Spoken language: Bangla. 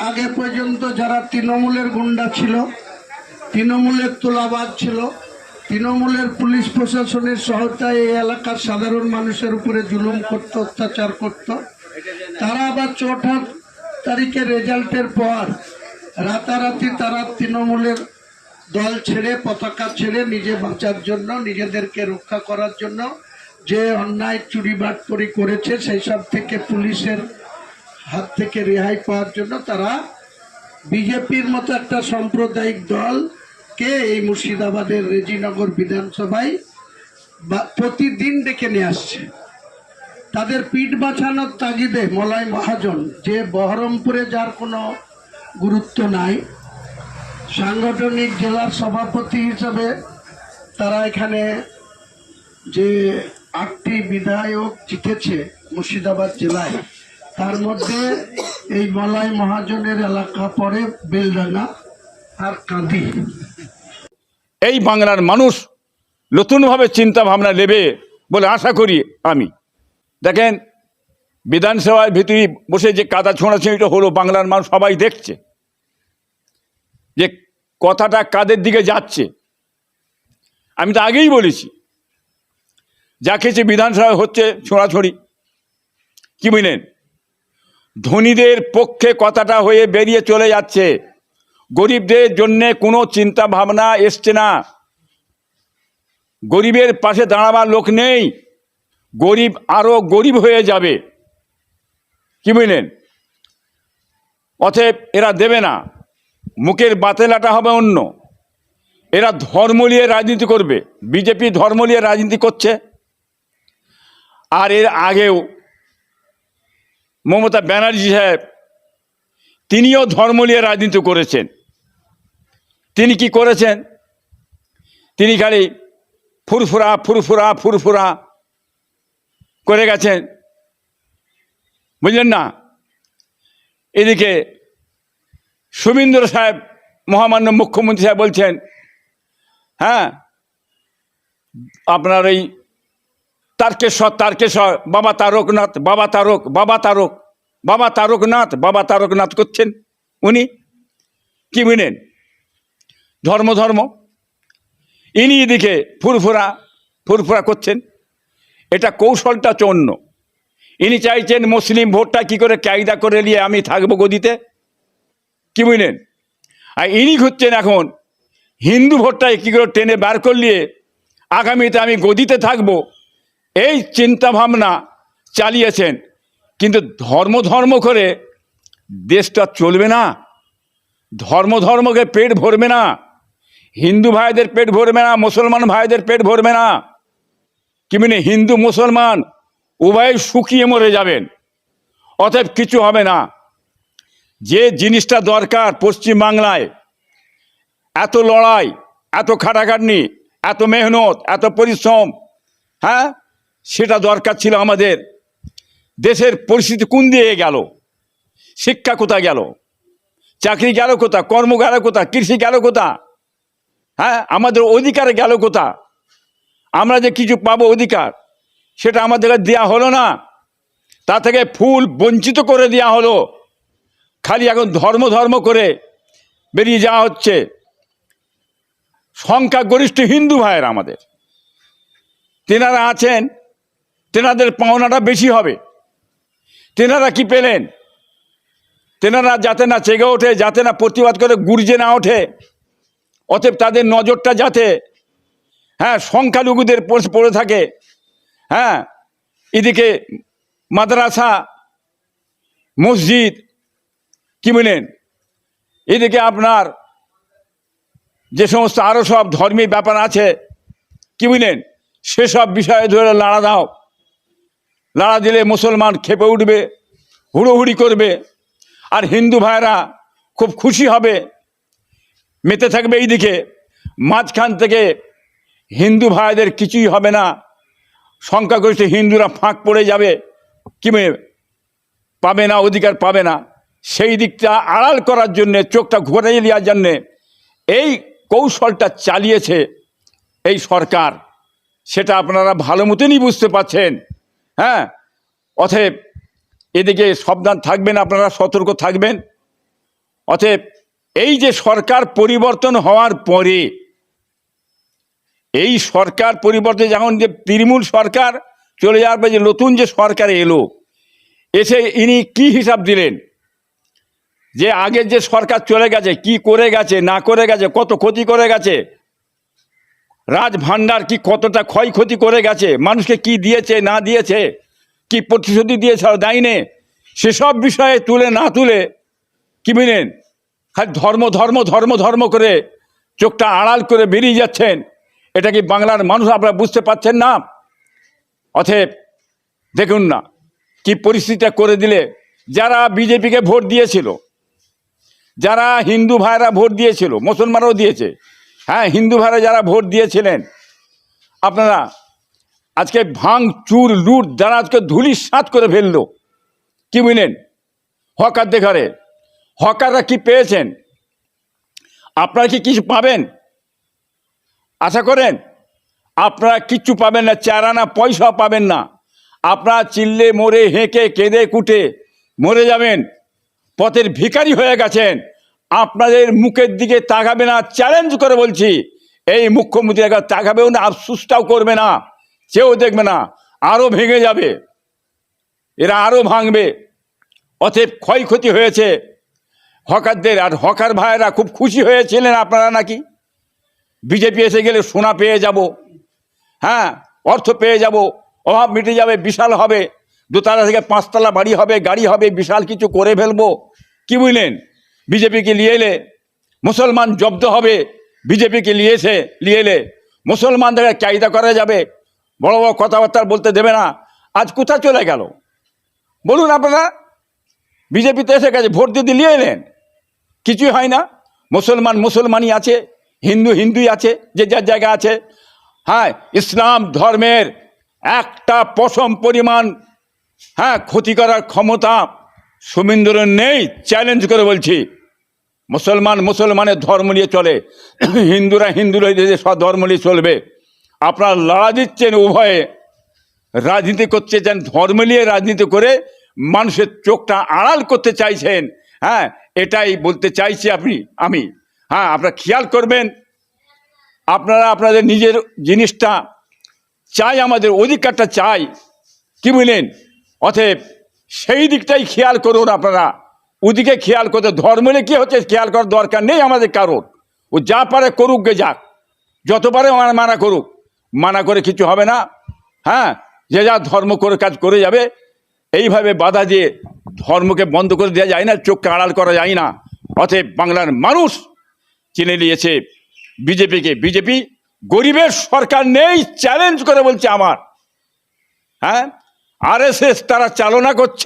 আগে পর্যন্ত যারা তৃণমূলের গুন্ডা ছিল, তৃণমূলের তোলাবাজ ছিল, তৃণমূলের পুলিশ প্রশাসনের সহায়তায় এই এলাকার সাধারণ মানুষের উপরে জুলুম করত, অত্যাচার করত, তারা আবার ৪ তারিখের রেজাল্টের পর রাতারাতি তারা তৃণমূলের দল ছেড়ে, পতাকা ছেড়ে নিজে বাঁচার জন্য, নিজেদেরকে রক্ষা করার জন্য যে অন্যায় চুরি বাটপারি করেছে সেই সব থেকে পুলিশের হাত থেকে রেহাই পাওয়ার জন্য তারা বিজেপির মতো একটা সাম্প্রদায়িক দলকে এই মুর্শিদাবাদের রেজিনগর বিধানসভায় প্রতিদিন ডেকে নিয়ে আসছে। তাদের পিঠ বাঁচানোর তাগিদে মলয় মহাজন, যে বহরমপুরে যার কোনো গুরুত্ব নাই, সাংগঠনিক জেলার সভাপতি হিসাবে তারা এখানে যে 8টি বিধায়ক জিতেছে মুর্শিদাবাদ জেলায়, তার মধ্যে এই মলয় মহাজনের এলাকা পড়ে বেলডাঙ্গা আর কাঁদি। এই বাংলার মানুষ নতুনভাবে চিন্তা ভাবনা নেবে বলে আশা করি আমি। দেখেন, বিধানসভার ভিতরে বসে যে কাদা ছোঁড়াছুঁড়িটা হলো, বাংলার মানুষ সবাই দেখছে যে কথাটা কাদের দিকে যাচ্ছে। আমি তো আগেই বলেছি, যা কিছু বিধানসভায় হচ্ছে ছোঁড়াছুঁড়ি, কি বুঝলেন, ধনীদের পক্ষে কথাটা হয়ে বেরিয়ে চলে যাচ্ছে, গরিবদের জন্যে কোনো চিন্তা ভাবনা এসছে না, গরিবের পাশে দাঁড়াবার লোক নেই, গরিব আরো গরিব হয়ে যাবে, কি বুঝলেন। অতএব এরা দেবে না, মুখের বাতেলাটা হবে অন্য, এরা ধর্ম নিয়ে রাজনীতি করবে। বিজেপি ধর্ম নিয়ে রাজনীতি করছে, আর এর আগেও মমতা ব্যানার্জি সাহেব তিনিও ধর্ম নিয়ে রাজনীতি করেছেন। তিনি কি করেছেন? তিনি খালি ফুরফুরা ফুরফুরা ফুরফুরা করে গেছেন, বুঝলেন না। এদিকে শুভেন্দু সাহেব, মহামান্য মুখ্যমন্ত্রী সাহেব বলছেন, হ্যাঁ আপনার এই তারকেশ্বর তারকেশ্বর বাবা তারকনাথ, বাবা তারক, বাবা তারক, বাবা তারকনাথ, বাবা তারকনাথ করছেন উনি, কি বুঝলেন, ধর্ম ধর্ম। ইনি এদিকে ফুরফুরা ফুরফুরা করছেন। এটা কৌশলটা অন্য। ইনি চাইছেন মুসলিম ভোটটা কি করে কায়দা করে নিয়ে আমি থাকবো গদিতে, কি বুঝলেন। আর ইনি খুঁজছেন এখন হিন্দু ভোটটাই কি করে টেনে বার করলিয়ে আগামীতে আমি গদিতে থাকবো, এই চিন্তা ভাবনা চালিয়েছেন। কিন্তু ধর্ম ধর্ম করে দেশটা চলবে না, ধর্ম ধর্মকে পেট ভরবে না, হিন্দু ভাইদের পেট ভরবে না, মুসলমান ভাইদের পেট ভরবে না, কি মানে হিন্দু মুসলমান উভয় শুকিয়ে মরে যাবেন। অতএব কিছু হবে না। যে জিনিসটা দরকার পশ্চিম বাংলায়, এত লড়াই, এত খাটাখাটনি, এত মেহনত, এত পরিশ্রম, হ্যাঁ সেটা দরকার ছিল আমাদের। দেশের পরিস্থিতি কোন দিকে গেল? শিক্ষা কোথায় গেল? চাকরি গেল কোথা? কর্ম গেল কোথা? কৃষি গেল কোথা? হ্যাঁ আমাদের অধিকার গেল কোথা? আমরা যে কিছু পাবো অধিকার, সেটা আমাদেরকে দেয়া হলো না, তা থেকে ফুল বঞ্চিত করে দেওয়া হলো। খালি এখন ধর্ম ধর্ম করে বেরিয়ে যাওয়া হচ্ছে। সংখ্যাগরিষ্ঠ হিন্দু ভাইয়ের আমাদের, তেনারা আছেন, তেনাদের পাওনাটা বেশি হবে। তেনারা কি পেলেন? তেনারা যাতে না চেগে ওঠে, যাতে না প্রতিবাদ করে গুর্জে না ওঠে, অতএব তাদের নজরটা যাতে হ্যাঁ সংখ্যালঘুদের পড়ে থাকে। হ্যাঁ এদিকে মাদ্রাসা, মসজিদ, কি বলেন, এদিকে আপনার যে সমস্ত আরও সব ধর্মীয় ব্যাপার আছে, কি বুঝলেন, সেসব বিষয়ে ধরে লাড়া দাও। লাড়া দিলে মুসলমান খেপে উঠবে, হুড়োহুড়ি করবে, আর হিন্দু ভাইরা খুব খুশি হবে, মেতে থাকবে। এইদিকে মাঝখান থেকে হিন্দু ভাইদের কিছুই হবে না, সংখ্যাগরিষ্ঠ হিন্দুরা ফাঁক পড়ে যাবে, কি পাবে না, অধিকার পাবে না। সেই দিকটা আড়াল করার জন্যে, চোখটা ঘুরিয়ে নেওয়ার জন্যে এই কৌশলটা চালিয়েছে এই সরকার, সেটা আপনারা ভালো মতনই বুঝতে পারছেন। হ্যাঁ অতএব এদিকে সাবধান থাকবেন, আপনারা সতর্ক থাকবেন। অতএব এই যে সরকার পরিবর্তন হওয়ার পরে, এই সরকার পরিবর্তন যখন যে তৃণমূল সরকার চলে যাওয়ার পরে যে নতুন যে সরকার এলো, এসে ইনি কি হিসাব দিলেন যে আগের যে সরকার চলে গেছে কি করে গেছে না করে গেছে, কত ক্ষতি করে গেছে, রাজভাণ্ডার কি কতটা ক্ষয়ক্ষতি করে গেছে, মানুষকে কি দিয়েছে না দিয়েছে, কি প্রতিশ্রুতি দিয়েছে আর দেয়নি, সেসব বিষয়ে তুলে না তুলে কি বুঝলেন খালি ধর্ম ধর্ম ধর্ম ধর্ম করে চোখটা আড়াল করে বেরিয়ে যাচ্ছেন। এটা কি বাংলার মানুষ আপনারা বুঝতে পারছেন না? অতএব দেখুন না কি পরিস্থিতিটা করে দিলে। যারা বিজেপিকে ভোট দিয়েছিল, যারা হিন্দু ভাইরা ভোট দিয়েছিল, মুসলমানরাও দিয়েছে, হ্যাঁ হিন্দু ভাইরা যারা ভোট দিয়েছিলেন, আপনারা আজকে ভাঙ চুর লুট যারা আজকে ধুলিস সাত করে ফেললো, কি বুঝলেন হকার দেখারে। হকাররা কি পেয়েছেন? আপনারা কি কিছু পাবেন আশা করেন? আপনারা কিচ্ছু পাবেন না, চারানা পয়সাও পাবেন না। আপনারা চিল্লে মরে হেঁকে কেঁদে কুটে মরে যাবেন, পথের ভিখারি হয়ে গেছেন। আপনাদের মুখের দিকে তাকাবে না, চ্যালেঞ্জ করে বলছি। এই মুখ্যমন্ত্রী একবার তাকাবেও না, আফসুসটাও করবে না, কেউ দেখবে না, আরও ভেঙে যাবে, এরা আরও ভাঙবে। অতএব ক্ষয়ক্ষতি হয়েছে হকারদের। আর হকার ভাইয়েরা খুব খুশি হয়েছিলেন আপনারা নাকি বিজেপি এসে গেলে সোনা পেয়ে যাব, হ্যাঁ অর্থ পেয়ে যাব, অভাব মিটে যাবে, বিশাল হবে, দোতলা থেকে পাঁচতলা বাড়ি হবে, গাড়ি হবে, বিশাল কিছু করে ফেলবো, কি বুঝলেন। বিজেপিকে নিয়ে এলে মুসলমান জব্দ হবে, বিজেপিকে নিয়ে এলে মুসলমানদের কায়দা করা যাবে, বড় বড় কথাবার্তা বলতে দেবে না। আজ কোথায় চলে গেল বলুন আপনারা? বিজেপিতে এসে গেছে, ভোট দিয়ে নিয়ে এলেন, কিছুই হয় না। মুসলমান মুসলমানই আছে, হিন্দু হিন্দুই আছে, যে যার জায়গা আছে। হ্যাঁ ইসলাম ধর্মের একটা পশম পরিমাণ ক্ষতি করার ক্ষমতা শুভেন্দুর নেই। চ্যালেঞ্জ করে বলছি, মুসলমান মুসলমানের ধর্ম নিয়ে চলে, হিন্দুরা হিন্দুরা সব ধর্ম নিয়ে চলবে। আপনারা লড়া দিচ্ছেন, উভয়ে রাজনীতি করতে চান, ধর্ম নিয়ে রাজনীতি করে মানুষের চোখটা আড়াল করতে চাইছেন। হ্যাঁ এটাই বলতে চাইছি আমি। হ্যাঁ আপনারা খেয়াল করবেন, আপনারা আপনাদের নিজের জিনিসটা চাই, আমাদের অধিকারটা চাই, কি বুঝলেন। অতএব সেই দিকটাই খেয়াল করুন আপনারা, ওদিকে খেয়াল করতে ধর্ম নিয়ে কী হচ্ছে খেয়াল করার দরকার নেই আমাদের কারোর। ও যা পারে করুক গে যাক, যত পারে মানা করুক, মানা করে কিছু হবে না। হ্যাঁ যে যা ধর্ম করে কাজ করে যাবে। এইভাবে বাধা দিয়ে ধর্মকে বন্ধ করে দেওয়া যায় না, চোখকে আড়াল করা যায় না। অতএব বাংলার মানুষ চিনে নিয়েছে বিজেপিকে। বিজেপি গরিবের সরকার নেই, চ্যালেঞ্জ করে বলছে আমার। হ্যাঁ আরএসএস তারা চালনা করছে।